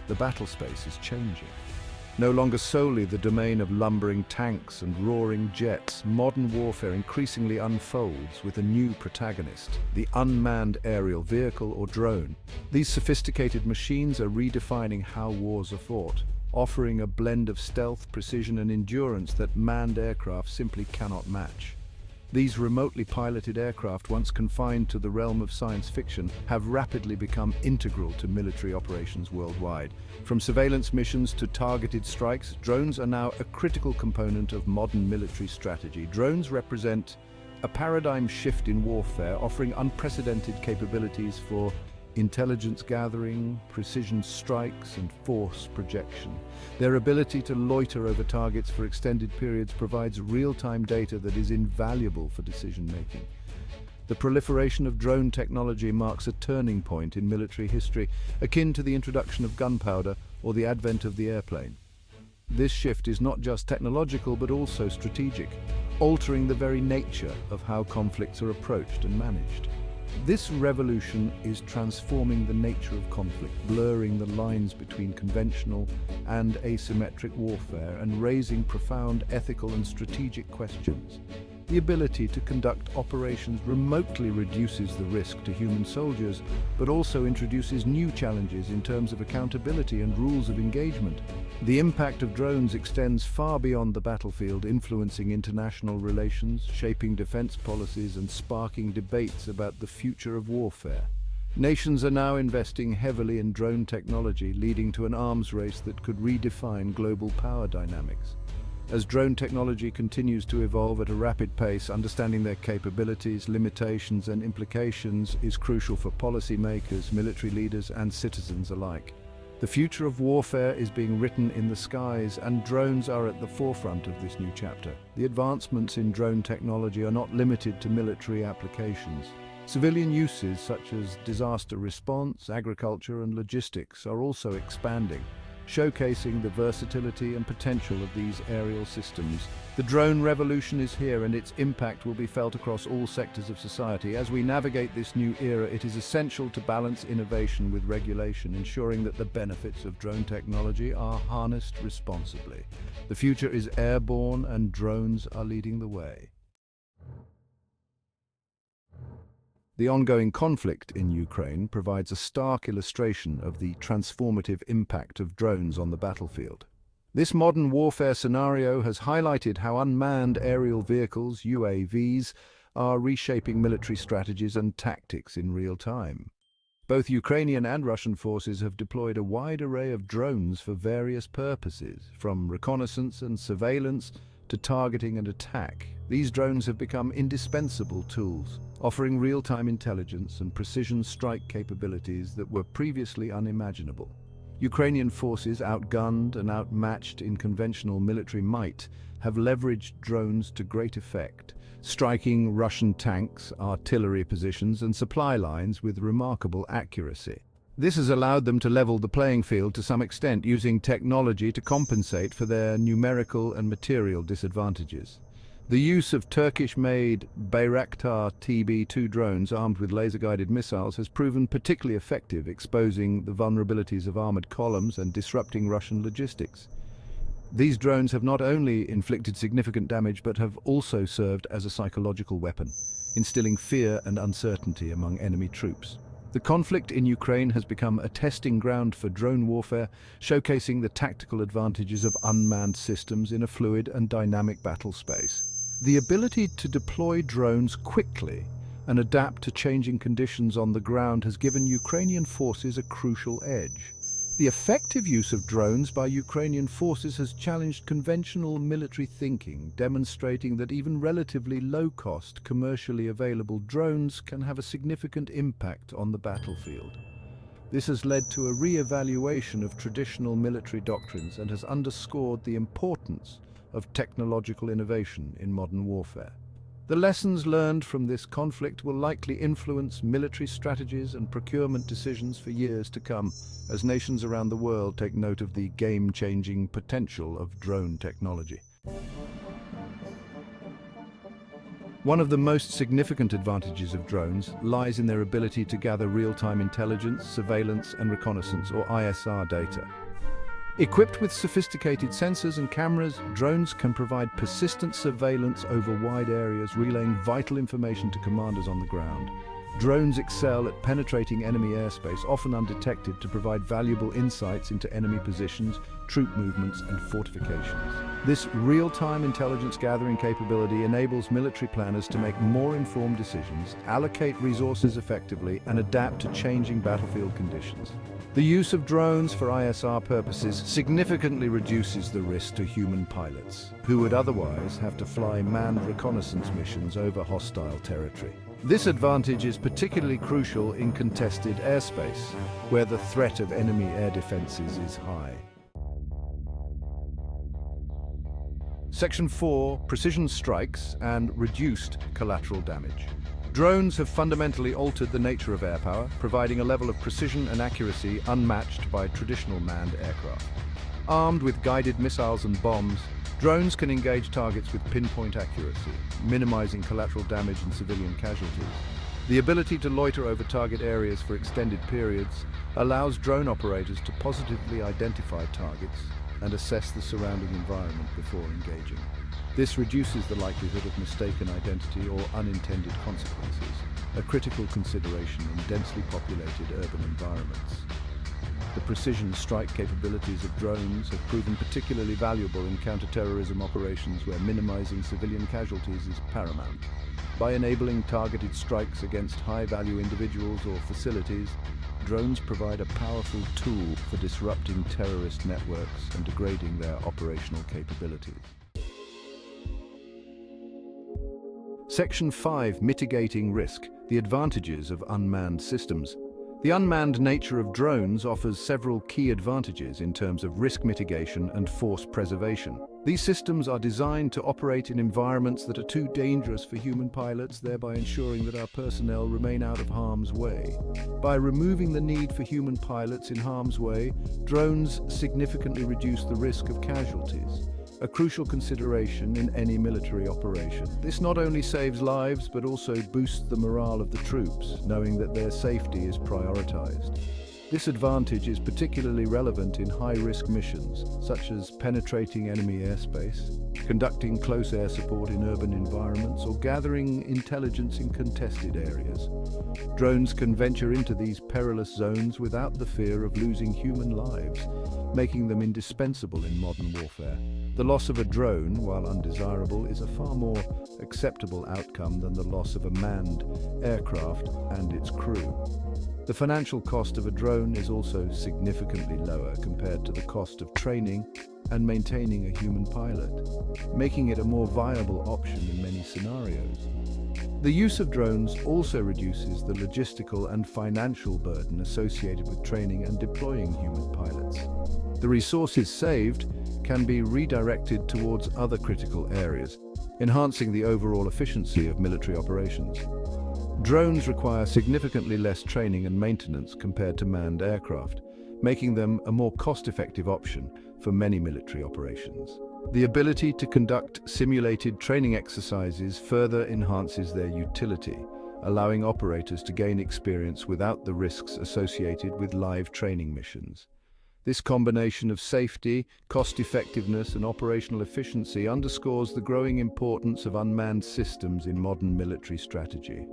the battle space is changing. No longer solely the domain of lumbering tanks and roaring jets, modern warfare increasingly unfolds with a new protagonist, the unmanned aerial vehicle or drone. These sophisticated machines are redefining how wars are fought, offering a blend of stealth, precision, and endurance that manned aircraft simply cannot match. These remotely piloted aircraft, once confined to the realm of science fiction, have rapidly become integral to military operations worldwide. From surveillance missions to targeted strikes, drones are now a critical component of modern military strategy. Drones represent a paradigm shift in warfare, offering unprecedented capabilities for intelligence gathering, precision strikes, and force projection. Their ability to loiter over targets for extended periods provides real-time data that is invaluable for decision-making. The proliferation of drone technology marks a turning point in military history, akin to the introduction of gunpowder or the advent of the airplane. This shift is not just technological but also strategic, altering the very nature of how conflicts are approached and managed. This revolution is transforming the nature of conflict, blurring the lines between conventional and asymmetric warfare, and raising profound ethical and strategic questions. The ability to conduct operations remotely reduces the risk to human soldiers, but also introduces new challenges in terms of accountability and rules of engagement. The impact of drones extends far beyond the battlefield, influencing international relations, shaping defense policies, and sparking debates about the future of warfare. Nations are now investing heavily in drone technology, leading to an arms race that could redefine global power dynamics. As drone technology continues to evolve at a rapid pace, understanding their capabilities, limitations, and implications is crucial for policymakers, military leaders, and citizens alike. The future of warfare is being written in the skies, and drones are at the forefront of this new chapter. The advancements in drone technology are not limited to military applications. Civilian uses such as disaster response, agriculture, and logistics are also expanding, showcasing the versatility and potential of these aerial systems. The drone revolution is here, and its impact will be felt across all sectors of society. As we navigate this new era, it is essential to balance innovation with regulation, ensuring that the benefits of drone technology are harnessed responsibly. The future is airborne, and drones are leading the way. The ongoing conflict in Ukraine provides a stark illustration of the transformative impact of drones on the battlefield. This modern warfare scenario has highlighted how unmanned aerial vehicles, UAVs, are reshaping military strategies and tactics in real time. Both Ukrainian and Russian forces have deployed a wide array of drones for various purposes, from reconnaissance and surveillance to targeting and attack. These drones have become indispensable tools, offering real-time intelligence and precision strike capabilities that were previously unimaginable. Ukrainian forces, outgunned and outmatched in conventional military might, have leveraged drones to great effect, striking Russian tanks, artillery positions, and supply lines with remarkable accuracy. This has allowed them to level the playing field to some extent, using technology to compensate for their numerical and material disadvantages. The use of Turkish-made Bayraktar TB2 drones armed with laser-guided missiles has proven particularly effective, exposing the vulnerabilities of armored columns and disrupting Russian logistics. These drones have not only inflicted significant damage but have also served as a psychological weapon, instilling fear and uncertainty among enemy troops. The conflict in Ukraine has become a testing ground for drone warfare, showcasing the tactical advantages of unmanned systems in a fluid and dynamic battle space. The ability to deploy drones quickly and adapt to changing conditions on the ground has given Ukrainian forces a crucial edge. The effective use of drones by Ukrainian forces has challenged conventional military thinking, demonstrating that even relatively low-cost, commercially available drones can have a significant impact on the battlefield. This has led to a re-evaluation of traditional military doctrines and has underscored the importance of technological innovation in modern warfare. The lessons learned from this conflict will likely influence military strategies and procurement decisions for years to come, as nations around the world take note of the game-changing potential of drone technology. One of the most significant advantages of drones lies in their ability to gather real-time intelligence, surveillance and reconnaissance, or ISR data. Equipped with sophisticated sensors and cameras, drones can provide persistent surveillance over wide areas, relaying vital information to commanders on the ground. Drones excel at penetrating enemy airspace, often undetected, to provide valuable insights into enemy positions, troop movements, and fortifications. This real-time intelligence gathering capability enables military planners to make more informed decisions, allocate resources effectively, and adapt to changing battlefield conditions. The use of drones for ISR purposes significantly reduces the risk to human pilots, who would otherwise have to fly manned reconnaissance missions over hostile territory. This advantage is particularly crucial in contested airspace, where the threat of enemy air defenses is high. Section 4. Precision strikes and reduced collateral damage. Drones have fundamentally altered the nature of air power, providing a level of precision and accuracy unmatched by traditional manned aircraft. Armed with guided missiles and bombs, drones can engage targets with pinpoint accuracy, minimizing collateral damage and civilian casualties. The ability to loiter over target areas for extended periods allows drone operators to positively identify targets and assess the surrounding environment before engaging. This reduces the likelihood of mistaken identity or unintended consequences, a critical consideration in densely populated urban environments. The precision strike capabilities of drones have proven particularly valuable in counter-terrorism operations where minimizing civilian casualties is paramount. By enabling targeted strikes against high-value individuals or facilities, drones provide a powerful tool for disrupting terrorist networks and degrading their operational capabilities. Section 5. Mitigating risk: the advantages of unmanned systems. The unmanned nature of drones offers several key advantages in terms of risk mitigation and force preservation. These systems are designed to operate in environments that are too dangerous for human pilots, thereby ensuring that our personnel remain out of harm's way. By removing the need for human pilots in harm's way, drones significantly reduce the risk of casualties, a crucial consideration in any military operation. This not only saves lives, but also boosts the morale of the troops, knowing that their safety is prioritized. This advantage is particularly relevant in high-risk missions, such as penetrating enemy airspace, conducting close air support in urban environments, or gathering intelligence in contested areas. Drones can venture into these perilous zones without the fear of losing human lives, making them indispensable in modern warfare. The loss of a drone, while undesirable, is a far more acceptable outcome than the loss of a manned aircraft and its crew. The financial cost of a drone is also significantly lower compared to the cost of training and maintaining a human pilot, making it a more viable option in many scenarios. The use of drones also reduces the logistical and financial burden associated with training and deploying human pilots. The resources saved can be redirected towards other critical areas, enhancing the overall efficiency of military operations. Drones require significantly less training and maintenance compared to manned aircraft, making them a more cost-effective option for many military operations. The ability to conduct simulated training exercises further enhances their utility, allowing operators to gain experience without the risks associated with live training missions. This combination of safety, cost-effectiveness, and operational efficiency underscores the growing importance of unmanned systems in modern military strategy.